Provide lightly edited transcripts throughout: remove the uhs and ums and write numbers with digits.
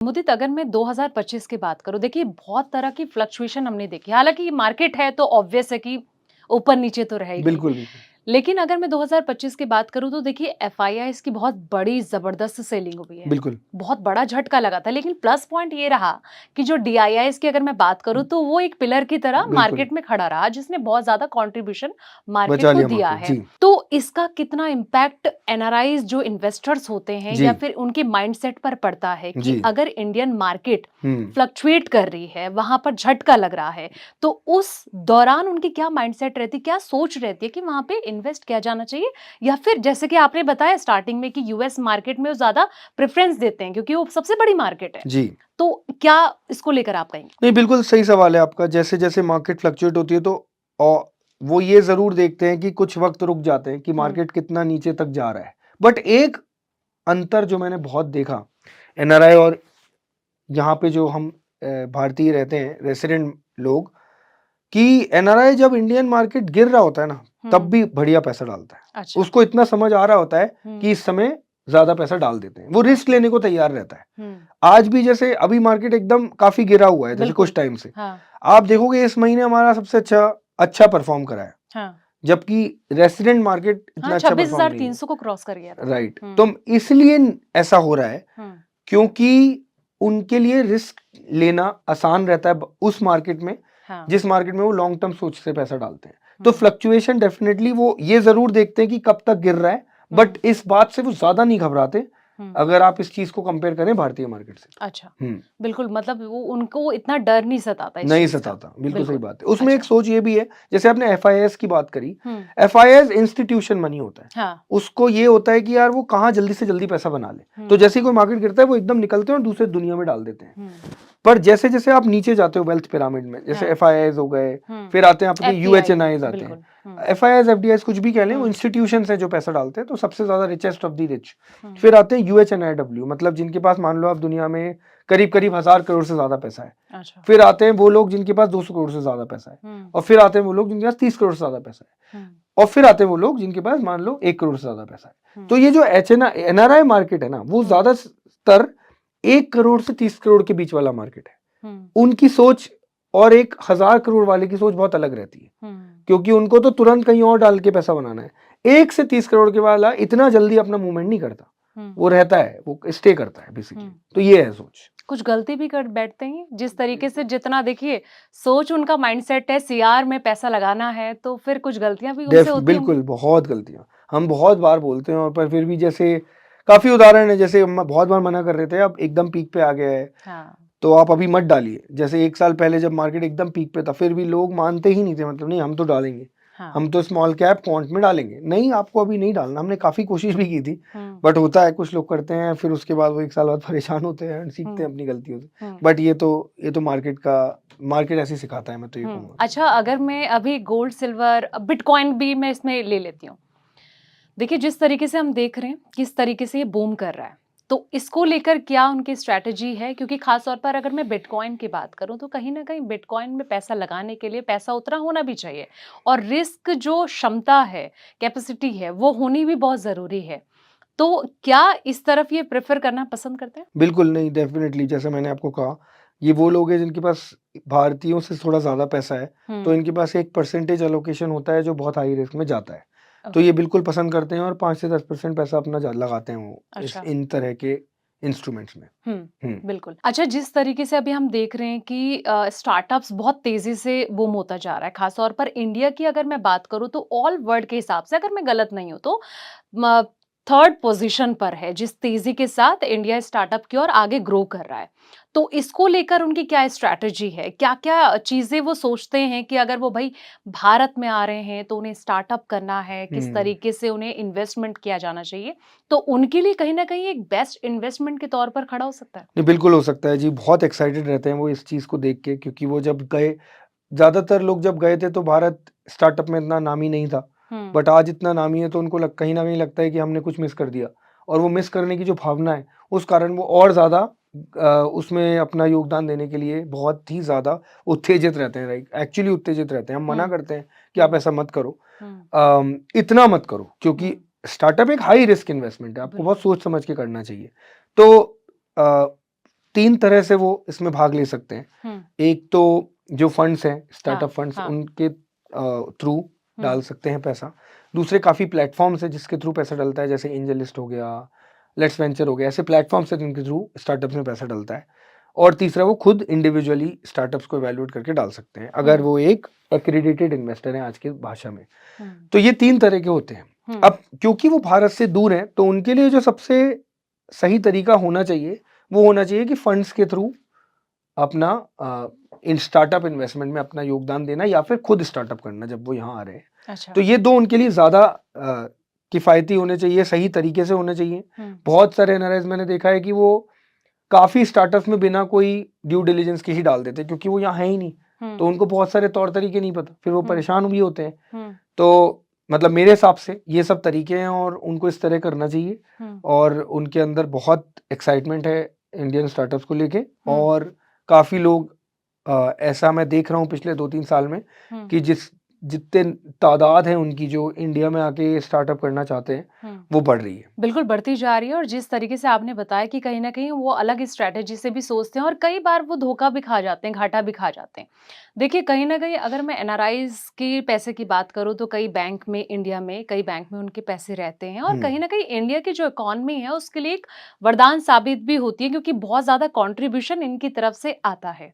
मुदित, अगर मैं 2025 की बात करूँ, देखिए बहुत तरह की फ्लक्चुएशन हमने देखी। हालाँकि ये मार्केट है तो ऑब्वियस है कि ऊपर-नीचे तो रहेगी। बिल्कुल, बिल्कुल। लेकिन अगर मैं 2025 की बात करूँ तो देखिए एफआईआईज़ की बहुत बड़ी ज़बरदस्त सेलिंग हुई है। बिल्कुल। बहुत बड़ा झटका लगा था, लेकिन प्लस पॉइंट ये रहा कि जो डीआईआईज़ की अगर मैं बात करूँ तो वो एक पिलर की तरह बिल्कुल, मार्केट में खड़ा रहा, जिसने बहुत ज़्यादा कंट्रीब्यूशन मार्केट बचा को लिया दिया मार्केट। है। जी, तो इसका कितना इम्पैक्ट एनआरआईज़ जो इन्वेस्टर्स होते हैं जी, या फिर उनके माइंडसेट पर पड़ता है कि जी। अगर इंडियन मार्केट हुँ। फ्लक्चुएट कर रही है, वहाँ पर झटका लग रहा है, तो उस दौरान उनकी क्या माइंडसेट रहती है, क्या सोच रहती है कि वहाँ पे इन्वेस्ट किया जाना चाहिए? या फिर जैसे कि आपने बताया स्टार्टिंग में कि यूएस मार्केट में वो ज़्यादा प्रेफ़रेंस देते हैं क्योंकि वो सबसे बड़ी मार्केट है। जी। तो क्या इसको लेकर आप कहेंगे? नहीं, बिल्कुल सही सवाल है आपका। जैसे-जैसे मार्केट फ्लक्चुएट होती है तो औ वो ये ज़रूर देखते हैं कि कुछ वक़्त रुक जाते हैं कि हुँ, मार्केट कितना नीचे तक जा रहा है। बट एक अंतर जो मैंने बहुत देखा एनआरआई और यहाँ पे जो हम भारतीय रहते हैं, रेसिडेंट लोग, कि एनआरआई जब इंडियन मार्केट गिर रहा होता है ना, तब हुँ, भी बढ़िया पैसा डालता है। अच्छा। उसको इतना समझ आ रहा होता है हुँ, कि इस समय ज़्यादा पैसा डाल देते हैं। वो रिस्क अच्छा। लेने को तैयार रहता है। हुँ, आज भी जैसे अभी मार्केट एकदम काफ़ी गिरा हुआ है, जैसे कुछ बिल्कुल। टाइम से। हाँ, आप देखोगे इस महीने हमारा सबसे अच्छा परफ़ॉर्म करा है, हाँ। जबकि रेसिडेंट मार्केट हाँ, इतना अच्छा परफ़ॉर्म नहीं है। 26,300 को क्रॉस कर गया था। राइट। तो हुँ, इसलिए ऐसा हो रहा है हुँ, क्योंकि उनके लिए रिस्क लेना आसान रहता है उस मार्केट में, हाँ। जिस मार्केट में वो लॉन्ग टर्म सोच से पैसा डालते हैं। तो हुँ, फ्लक्चुएशन डेफिनेटली वो ये ज़रूर देखते हैं कि कब तक गिर रहा है, हुँ, बट इस बात से वो ज़्यादा नहीं घबराते, हुँ। अगर आप इस चीज़ को कंपेयर करें भारतीय मार्केट से। अच्छा, हुँ। बिल्कुल, मतलब वो उनको इतना डर नहीं सताता इस नहीं चीज़ का। सताता, बिल्कुल सही बिल्कुल, बात है। उसमें एक अच्छा। सोच ये भी है, जैसे आपने एफआईआईएस की बात करी, हुँ, एफआईआईएस इंस्टीट्यूशन मनी होता है। हाँ। उसको ये होता है कि यार वो कहाँ जल्दी से जल्दी पैसा बना ले। तो हुँ, जैसे ही कोई मार्केट गिरता है, वो एकदम निकलते हैं और दूसरे दुनिया में डाल देते हैं। हुँ, पर जैसे-जैसे आप नीचे जाते हो वेल्थ पिरामिड में, जैसे हाँ, एफआईआईज़ हो गए, हुँ। फिर आते हैं आपके एफपीआई, यूएचएनआईज़ आते हैं। बिल्कुल। हुँ, एफआईआईज़, एफडीआईज़ कुछ भी कह लें, वो हुँ, इंस्टीट्यूशंस हैं जो पैसा डालते हैं, तो सबसे ज़्यादा रिचेस्ट ऑफ द रिच। हुँ, फिर आते हैं यूएचएनआईडब्ल्यू, मतलब जिनके पास मान लो आप दुनिया में करीब-करीब 1000 करोड़ से ज़्यादा पैसा है। अच्छा। फिर आते हैं वो लोग जिनके पास 200 करोड़ से ज़्यादा पैसा है। हुँ, और फिर आते हैं वो लोग जिनके पास 30 करोड़ से ज़्यादा पैसा है। हुँ, और फिर आते हैं वो लोग जिनके पास मान लो 1 करोड़ से ज़्यादा पैसा है। हुँ, तो ये जो एनआरआई मार्केट है ना, वो हुँ, ज़्यादातर 1 करोड़ से 30 करोड़ के बीच वाला मार्केट है। हुँ, उनकी सोच और एक 1000 करोड़ वाले की सोच बहुत अलग रहती है, हुँ, क्योंकि उनको तो तुरंत कहीं और डाल के पैसा बनाना है। 1 से 30 करोड़ के वाला इतना जल्दी अपना मूवमेंट नहीं करता, हुँ, वो रहता है, वो स्टे करता है बेसिकली। हुँ। तो ये है सोच। कुछ गलती भी कर बैठते हैं, जिस तरीके से जितना देखिए सोच उनका माइंडसेट है, सीआर में पैसा लगाना है, तो फिर कुछ गलतियाँ भी उनसे होती होंगी? बिल्कुल, बहुत गलतियाँ। हम बहुत बार बोलते हैं, और पर फिर भी जैसे काफ़ी उदाहरण है, जैसे हम बहुत बार मना कर रहे थे, अब एकदम पीक पे आ गया है, हाँ, तो आप अभी मत डालिए। जैसे 1 साल पहले जब मार्केट एकदम पीक पे था, फिर भी लोग मानते ही नहीं थे, मतलब नहीं हम तो डालेंगे। हाँ, हम तो स्मॉल कैप क्वांट में डालेंगे। नहीं, आपको अभी नहीं डालना। हमने काफ़ी कोशिश भी की थी, हुँ, बट होता है कुछ लोग करते हैं, फिर उसके बाद वो 1 साल बाद परेशान होते हैं, सीखते हुँ, हैं अपनी गलतियों से। हुँ, बट ये तो मार्केट ऐसे ही सिखाता है, मैं तो ये हुँ। कहूँगा। अच्छा, अगर मैं अभी गोल्ड, सिल्वर, बिटकॉइन भी मैं इसमें ले लेती हूँ। देखिए, जिस तरीके से हम देख रहे हैं, किस तरीके से ये बूम कर रहा है, तो इसको लेकर क्या उनकी स्ट्रैटेजी है? क्योंकि खास तौर पर अगर मैं बिटकॉइन की बात करूँ, तो कहीं न कहीं बिटकॉइन में पैसा लगाने के लिए पैसा उतना होना भी चाहिए और रिस्क जो क्षमता है, कैपेसिटी है, वो होनी भी बहुत ज़रूरी है। तो क्या इस तरफ ये प्रेफ़र करना पसंद करते हैं? बिल्कुल नहीं, डेफ़िनेटली जैसा मैंने आपको कहा, ये वो लोग हैं जिनके पास भारतीयों से थोड़ा ज़्यादा पैसा है, तो हुँ, इनके पास एक परसेंटेज एलोकेशन होता है जो बहुत हाई रिस्क में जाता है। तो ये ओके, बिल्कुल पसंद करते हैं और 5 से 10% पैसा अपना लगाते हैं वो इस अच्छा। इन तरह के इंस्ट्रूमेंट्स में। हुँ, हुँ, बिल्कुल। अच्छा, जिस तरीके से अभी हम देख रहे हैं कि स्टार्टअप्स बहुत तेज़ी से बूम होता जा रहा है, ख़ास तौर पर इंडिया की अगर मैं बात करूँ तो ऑल वर्ल्ड के हिसाब से अगर मैं गलत नहीं हूँ तो म 3rd पोज़ीशन पर है, जिस तेज़ी के साथ इंडिया स्टार्टअप की ओर आगे ग्रो कर रहा है। तो इसको लेकर उनकी क्या स्ट्रैटेजी है? क्या-क्या चीज़ें वो सोचते हैं कि अगर वो भई भारत में आ रहे हैं तो उन्हें स्टार्टअप करना है, किस हुँ। तरीके से उन्हें इन्वेस्टमेंट किया जाना चाहिए? तो उनके लिए कहीं न कहीं एक बेस्ट इन्वेस्टमेंट के तौर पर खड़ा हो सकता है। नहीं, बिल्कुल हो सकता है जी, बहुत एक्साइटेड रहते हैं वो इस चीज़ को देख के, क्योंकि वो जब गए, ज़्यादातर लोग जब गए थे तो भारत स्टार्टअप में इतना नामी नहीं था। हुँ, बट आज इतना नामी है तो उनको कहीं न कहीं लगता है कि हमने कुछ मिस कर दिया, और वो मिस करने की जो भावना है, उस कारण वो और ज़्यादा उसमें अपना योगदान देने के लिए बहुत ही ज़्यादा उत्तेजित रहते हैं, राइट, एक्चुअली उत्तेजित रहते हैं। हम मना हुँ, करते हैं कि आप हुँ, ऐसा मत करो, हुँ, इतना मत करो, क्योंकि हुँ, स्टार्टअप एक हाई रिस्क इन्वेस्टमेंट है, आपको बहुत बिल्कुल। सोच समझ के करना चाहिए। तो अ 3 तरह से वो इसमें भाग ले सकते हैं। हम्म, एक तो जो फंड्स हैं, स्टार्टअप हाँ, फंड्स, हाँ, उनके थ्रू डाल हम्म, सकते हैं पैसा। दूसरे काफ़ी प्लेटफॉर्म्स हैं जिसके थ्रू पैसा डलता है, जैसे एंजलिस्ट हो गया, लेट्स वेंचर हो गया, ऐसे प्लेटफॉर्म्स हैं जिनके थ्रू स्टार्टअप्स में पैसा डलता है। और तीसरा वो खुद इंडिविजुअली स्टार्टअप्स को इवैल्यूएट करके डाल सकते हैं, अगर हम्म, वो एक एक्रेडिटेड इन्वेस्टर हैं आज की भाषा में। हम्म, तो ये 3 तरह के होते हैं। हम्म, अब क्योंकि वो भारत से दूर हैं, तो उनके लिए जो सबसे सही तरीका होना चाहिए, वो होना चाहिए कि फंड्स के थ्रू अपना इन स्टार्टअप इन्वेस्टमेंट में अपना योगदान देना, या फिर खुद स्टार्टअप करना जब वो यहाँ आ रहे हैं। अच्छा, तो ये 2 उनके लिए ज़्यादा किफ़ायती होने चाहिए, सही तरीके से होने चाहिए। हम्म, बहुत सारे एनआरआईज़ मैंने देखा है कि वो काफ़ी स्टार्टअप्स में बिना कोई ड्यू डिलिजेंस के ही डाल देते हैं, क्योंकि वो यहाँ है ही नहीं। तो हम्म, उनको बहुत सारे तौर तरीके नहीं पता, फिर वो हम्म, परेशान भी होते हैं। हम्म, तो मतलब मेरे हिसाब से ये सब तरीके हैं और उनको इस तरह करना चाहिए। हम्म, और उनके अंदर बहुत एक्साइटमेंट है इंडियन स्टार्टअप्स को लेके। हम्म, और काफ़ी लोग ऐसा मैं देख रहा हूँ पिछले 2-3 साल में हम्म, कि जितने तादाद है उनकी जो इंडिया में आके स्टार्टअप करना चाहते हैं, हम्म, वो बढ़ रही है। बिल्कुल बढ़ती जा रही है और जिस तरीके से आपने बताया कि कहीं न कहीं वो अलग स्ट्रैटेजी से भी सोचते हैं और कई बार वो धोखा भी खा जाते हैं, घाटा भी खा जाते हैं। देखिए, कहीं न कहीं अगर मैं एनआरआईज़ के पैसे की बात करूँ तो कई बैंक में इंडिया में कई बैंक में उनके पैसे रहते हैं और हुँ। कहीं न कहीं इंडिया की जो इकॉनमी है उसके लिए एक वरदान साबित भी होती है क्योंकि बहुत ज़्यादा कंट्रीब्यूशन इनकी तरफ से आता है।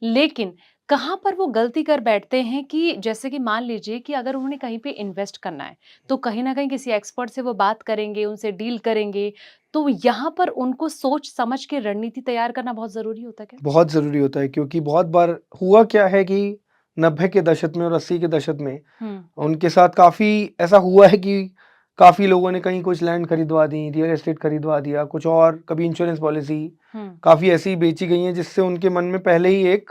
लेकिन कहाँ पर वो गलती कर बैठते हैं कि जैसे कि मान लीजिए कि अगर उन्होंने कहीं पे इन्वेस्ट करना है, तो कहीं न कहीं किसी एक्सपर्ट से वो बात करेंगे, उनसे डील करेंगे, तो यहाँ पर उनको सोच समझ के रणनीति तैयार करना बहुत ज़रूरी होता है क्या? बहुत ज़रूरी होता है, क्योंकि बहुत बार हुआ क्या है कि 90 के दशक में और 80 के दशक में हुँ, उनके साथ काफ़ी ऐसा हुआ है कि काफ़ी लोगों ने कहीं कुछ लैंड खरीदवा दी, रियल एस्टेट खरीदवा दिया, कुछ और कभी इंश्योरेंस पॉलिसी हुँ, काफ़ी ऐसी बेची गई हैं जिससे उनके मन में पहले ही एक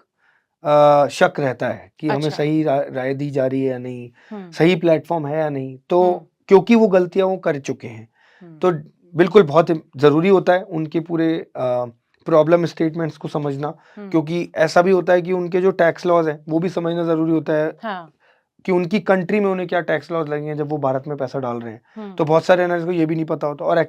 शक रहता है कि हमें अच्छा। सही राय दी जा रही है या नहीं, हुँ, सही प्लेटफ़ॉर्म है या नहीं। हुँ, तो क्योंकि वो गलतियाँ वो कर चुके हैं, हुँ, तो बिल्कुल बहुत ज़रूरी होता है उनके पूरे प्रॉब्लम स्टेटमेंट्स को समझना, हुँ, क्योंकि ऐसा भी होता है कि उनके जो टैक्स लॉज़ हैं, वो भी समझना ज़रूरी होता है हाँ, कि उनकी कंट्री में उन्हें क्या टैक्स लॉज़ लगे हैं जब वो भारत में पैसा डाल रहे हैं। हुँ, तो बहुत सारे एनालिस्ट को ये भी नहीं पता होता, और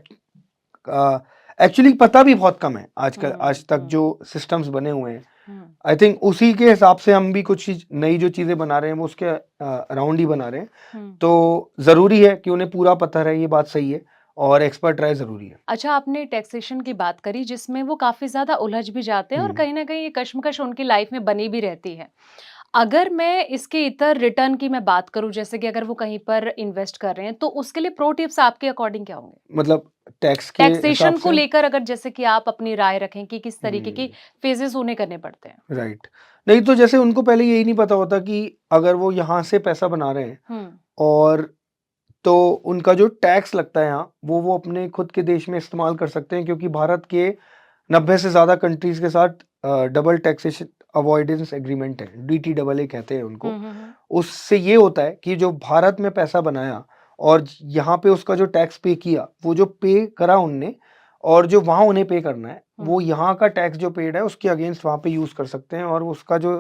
एक्चुअली पता भी बहुत कम है आजकल, हुँ, आज तक हुँ, जो सिस्टम्स बने हुए हैं। हुँ, आई थिंक उसी के हिसाब से हम भी कुछ चीज़ नई जो चीज़ें बना रहे हैं वो उसके अराउंड ही बना रहे हैं। हुँ। तो ज़रूरी है कि उन्हें पूरा पता रहे, ये बात सही है, और एक्सपर्ट राय ज़रूरी है। अच्छा, आपने टैक्सेशन की बात करी जिसमें वो काफ़ी ज़्यादा उलझ भी जाते हैं और हुँ। कहीं न कहीं ये कश्मकश उनकी लाइफ़ में बनी भी रहती है। अगर मैं इसके इतर रिटर्न की मैं बात करूँ जैसे कि अगर वो कहीं पर इन्वेस्ट कर रहे हैं, तो उसके लिए प्रो टिप्स आपके अकॉर्डिंग क्या होंगे? मतलब टैक्स के हिसाब टैक्सेशन को से। लेकर अगर जैसे कि आप अपनी राय रखें कि किस तरीके के हुँ, फेजेज़ उन्हें करने पड़ते हैं? राइट। नहीं तो जैसे उनको पहले यही नहीं पता होता कि अगर वो यहाँ से पैसा बना रहे हैं, हुँ, और तो उनका जो टैक्स लगता है यहाँ, वो अपने खुद के देश में इस्तेमाल कर सकते हैं, क्योंकि भारत के 90 से ज़्यादा कंट्रीज़ के साथ डबल टैक्सेशन अवॉइडेंस एग्रीमेंट है, डीटीडबलए कहते हैं उनको। हुँ, हुँ, हुँ, उससे ये होता है कि जो भारत में पैसा बनाया और यहाँ पे उसका जो टैक्स पे किया, वो जो पे करा उनने, और जो वहाँ उन्हें पे करना है, हुँ, वो यहाँ का टैक्स जो पेड है उसके अगेंस्ट वहाँ पे यूज़ कर सकते हैं। और उसका जो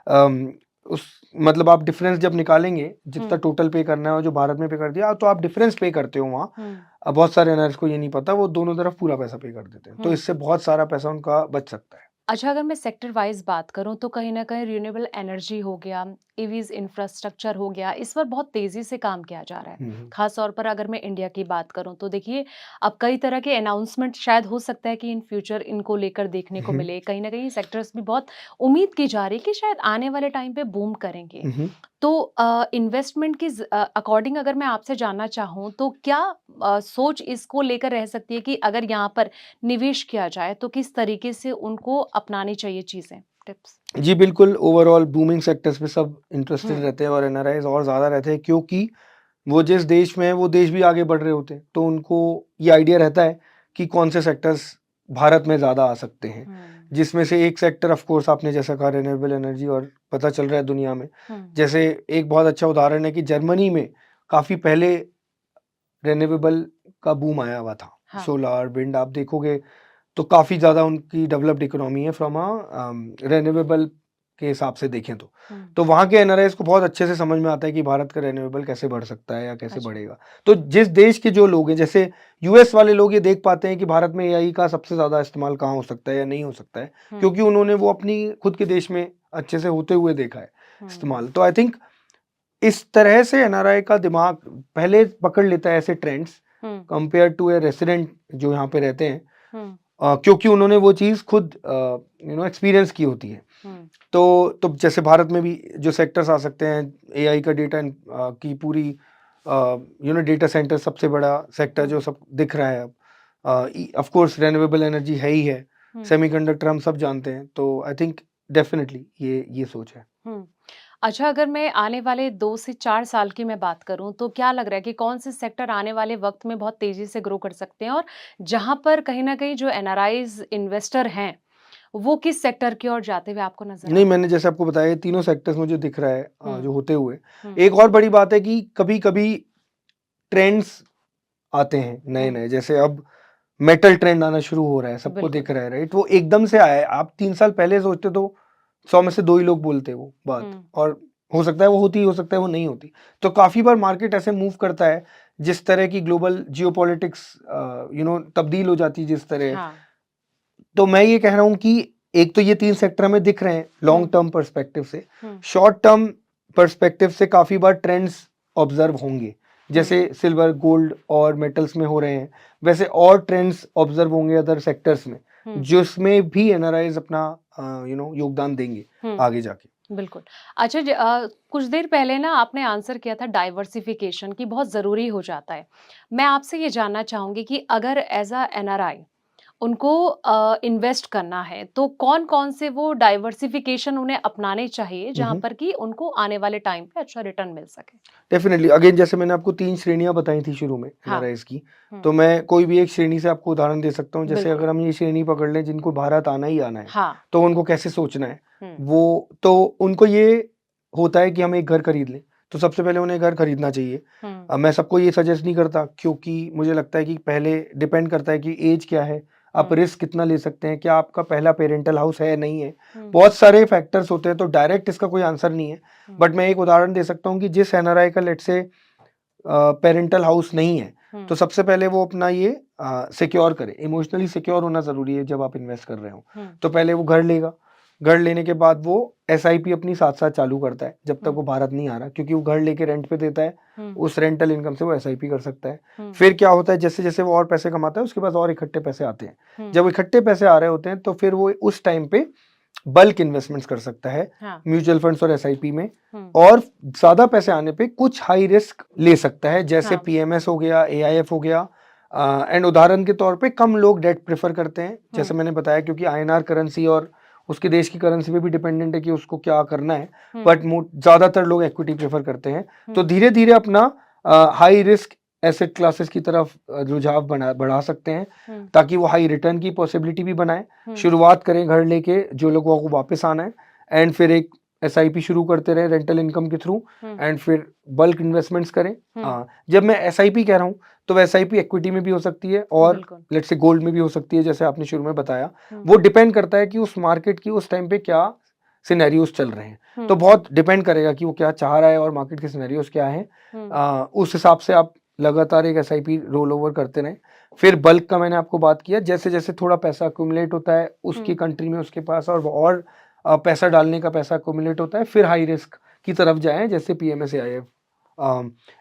अम, उस मतलब आप डिफरेंस जब निकालेंगे, जितना हुँ, टोटल पे करना है और जो भारत में पे कर दिया, तो आप डिफरेंस पे करते हो वहाँ। हुँ, बहुत सारे एनआरआईज़ को ये नहीं पता, वो दोनों तरफ पूरा पैसा पे कर देते हैं, तो हुँ। इससे बहुत सारा पैसा उनका बच सकता है। अच्छा, अगर मैं सेक्टर वाइज़ बात करूँ तो कहीं न कहीं रिन्यूएबल एनर्जी हो गया, ईवीज़ इंफ्रास्ट्रक्चर हो गया, इस पर बहुत तेज़ी से काम किया जा रहा है। हुँ, हुँ। ख़ास तौर पर अगर मैं इंडिया की बात करूँ तो देखिए, अब कई तरह के अनाउंसमेंट शायद हो सकता है कि इन फ्यूचर इनको लेकर देखने को हुँ, मिले। कहीं न कहीं सेक्टर्स भी बहुत उम्मीद की जा रही है कि शायद आने वाले टाइम पे बूम करेंगे। हुँ, हुँ। तो इन्वेस्टमेंट की अकॉर्डिंग अगर मैं आपसे जानना चाहूँ तो क्या सोच इसको लेकर रह सकती है कि अगर यहाँ पर निवेश किया जाए तो किस तरीके से उनको अपनानी चाहिए चीज़ें? टिप्स? जी, बिल्कुल, ओवरऑल बूमिंग सेक्टर्स में सब इंटरेस्टेड हुँ, रहते हैं, और एनआरआईज़ और ज़्यादा रहते हैं, क्योंकि वो जिस देश में है, वो देश भी आगे बढ़ रहे होते हैं। तो उनको ये आइडिया रहता है कि कौन से सेक्टर्स भारत में ज़्यादा आ सकते हैं। हुँ, जिसमें से एक सेक्टर ऑफ कोर्स आपने जैसा कहा, रिन्यूएबल एनर्जी, और पता चल रहा है दुनिया में। हुँ, जैसे एक बहुत अच्छा उदाहरण है कि जर्मनी में काफ़ी पहले रिन्यूएबल का बूम आया हुआ था। हाँ, सोलार, विंड आप देखोगे तो काफ़ी ज़्यादा उनकी डेवलप्ड इकोनॉमी है फ्रॉम रिन्यूएबल के हिसाब से देखें तो वहाँ के एनआरआईज को बहुत अच्छे से समझ में आता है कि भारत का रेन्यूएबल कैसे बढ़ सकता है या कैसे अच्छा। बढ़ेगा। तो जिस देश के जो लोग हैं, जैसे यूएस वाले लोग ये देख पाते हैं कि भारत में एआई का सबसे ज़्यादा इस्तेमाल कहाँ हो सकता है या नहीं हो सकता है, क्योंकि उन्होंने वो अपनी खुद के देश में अच्छे से होते हुए देखा है इस्तेमाल। तो आई थिंक इस तरह से एनआरआई का दिमाग पहले पकड़ लेता है ऐसे trends compare to a resident जो यहाँ पे रहते हैं, क्योंकि उन्होंने वो चीज़ खुद एक्सपीरियंस की होती है। तो जैसे भारत में भी जो सेक्टर्स आ सकते हैं, एआई का डेटा की पूरी डेटा सेंटर सबसे बड़ा सेक्टर जो सब दिख रहा है अब, ऑफ कोर्स रिन्यूएबल एनर्जी है ही है, सेमीकंडक्टर हम सब जानते हैं। तो आई थिंक डेफिनेटली ये सोच है। अच्छा, अगर मैं आने वाले 2 से 4 साल की मैं बात करूँ, तो क्या लग रहा है कि कौन से सेक्टर आने वाले वक़्त में बहुत तेज़ी से ग्रो कर सकते हैं? और जहाँ पर कहीं न कहीं जो एनआरआईज़ इन्वेस्टर हैं, वो किस सेक्टर की ओर जाते हुए आपको नज़र आ नहीं, रहा मैंने जैसे आपको बताया, ये तीनों सेक्टर्स मुझे दिख रहा है है? जो होते हुए। हुँ, एक और बड़ी बात है कि कभी-कभी ट्रेंड्स आते हैं नए-नए, जैसे अब मेटल ट्रेंड आना शुरू हो रहा है, सबको बिल्कुल। दिख रहा है, राइट? वो एकदम से आया है। आप 3 साल पहले सोचते तो 100 में से 2 ही लोग बोलते वो बात, और हो सकता है वो होती, हो सकता है वो नहीं होती। तो काफ़ी बार मार्केट ऐसे मूव करता है, जिस तरह की ग्लोबल जियोपॉलिटिक्स तब्दील हो जाती है जिस तरह। हाँ। तो मैं ये कह रहा हूँ कि एक तो ये 3 सेक्टर हमें दिख रहे हैं लॉन्ग टर्म पर्सपेक्टिव से। शॉर्ट टर्म पर्सपेक्टिव से काफ़ी बार ट्रेंड्स ऑब्जर्व होंगे, जैसे सिल्वर, गोल्ड और मेटल्स में हो रहे हैं, वैसे और ट्रेंड्स ऑब्जर्व होंगे अदर सेक्टर्स में, जिसमें भी एनआरआईज अपना योगदान देंगे आगे जाके। बिल्कुल। अच्छा, कुछ देर पहले ना आपने आंसर किया था डाइवर्सिफिकेशन की बहुत ज़रूरी हो जाता है। मैं आपसे ये जानना चाहूँगी कि अगर एज़ अ एनआरआई उनको इन्वेस्ट करना है, तो कौन-कौन से वो डाइवर्सिफिकेशन उन्हें अपनाने चाहिए, जहाँ पर कि उनको आने वाले टाइम पे अच्छा रिटर्न मिल सके? डेफिनेटली, अगेन जैसे मैंने आपको 3 श्रेणियां बताई थी शुरू में हाँ। एनआरआईज की, तो मैं कोई भी एक श्रेणी से आपको उदाहरण दे सकता हूँ। जैसे बिल्कुल। अगर हम ये श्रेणी पकड़ लें जिनको भारत आना ही आना है, हाँ। तो उनको कैसे सोचना है, वो तो उनको ये होता है कि हम एक घर खरीद लें, तो सबसे पहले उन्हें घर खरीदना चाहिए। मैं सबको ये सजेस्ट नहीं करता, क्योंकि मुझे लगता है कि पहले डिपेंड करता है कि एज क्या है, आप रिस्क कितना ले सकते हैं, क्या आपका पहला पेरेंटल हाउस है नहीं है, बहुत सारे फैक्टर्स होते हैं, तो डायरेक्ट इसका कोई आंसर नहीं है। बट मैं एक उदाहरण दे सकता हूँ कि जिस एनआरआई का लेट से पेरेंटल हाउस नहीं है, तो सबसे पहले वो अपना ये सिक्योर करे, इमोशनली सिक्योर होना जरूरी है जब आप इन्वेस्ट कर रहे हो। तो पहले वो घर लेगा, घर लेने के बाद वो एसआईपी अपनी साथ साथ चालू करता है जब तक वो भारत नहीं आ रहा, क्योंकि वो घर लेके रेंट पे देता है, उस रेंटल इनकम से वो एसआईपी कर सकता है। फिर क्या होता है, जैसे जैसे वो और पैसे कमाता है उसके पास और इकट्ठे पैसे आते हैं। जब इकट्ठे पैसे आ रहे होते हैं तो फिर वो उस टाइम पे बल्क इन्वेस्टमेंट्स कर सकता है म्यूचुअल फंड्स और एसआईपी में, और ज्यादा पैसे आने पे कुछ हाई रिस्क ले सकता है, जैसे पीएमएस हो गया, एआईएफ हो गया। एंड उदाहरण के तौर पे कम लोग डेट प्रेफर करते हैं, जैसे मैंने बताया, क्योंकि आईएनआर करेंसी और उसके देश की करेंसी पे भी डिपेंडेंट है कि उसको क्या करना है, बट ज्यादातर लोग इक्विटी प्रेफर करते हैं। तो धीरे धीरे अपना हाई रिस्क एसेट क्लासेस की तरफ रुझाव बढ़ा सकते हैं, ताकि वो हाई रिटर्न की पॉसिबिलिटी भी बनाए। शुरुआत करें घर लेके, जो लोगों को वापस आना है, एंड फिर एक एसआईपी शुरू करते रहे रेंटल इनकम के थ्रू, एंड फिर बल्क इन्वेस्टमेंट्स करें। जब मैं एसआईपी कह रहा हूँ तो एसआईपी इक्विटी में भी हो सकती है और लेट्स से गोल्ड में भी हो सकती है, जैसे आपने शुरू में बताया। वो डिपेंड करता है कि उस मार्केट की उस टाइम पे क्या सिनेरियोस चल रहे हैं, तो बहुत डिपेंड करेगा कि वो क्या चाह रहा है और मार्केट के सिनेरियोस क्या है। उस हिसाब से आप लगातार एक एसआईपी रोल ओवर करते रहें। फिर बल्क का मैंने आपको बात किया, जैसे जैसे थोड़ा पैसा अक्यूमुलेट होता है उसकी कंट्री में उसके पास, और पैसा डालने का पैसा अक्यूमुलेट होता है, फिर हाई रिस्क की तरफ जाएं, जैसे पीएमएस आईएफ।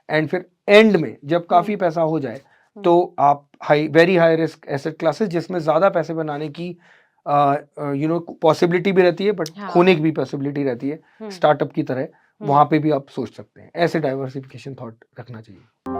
एंड फिर एंड में जब काफी पैसा हो जाए तो आप very high risk asset classes, जिसमें ज्यादा पैसे बनाने की पॉसिबिलिटी भी रहती है, बट खोने की भी पॉसिबिलिटी रहती है, स्टार्टअप की तरह, वहां पे भी आप सोच सकते हैं। ऐसे डाइवर्सिफिकेशन थॉट रखना चाहिए।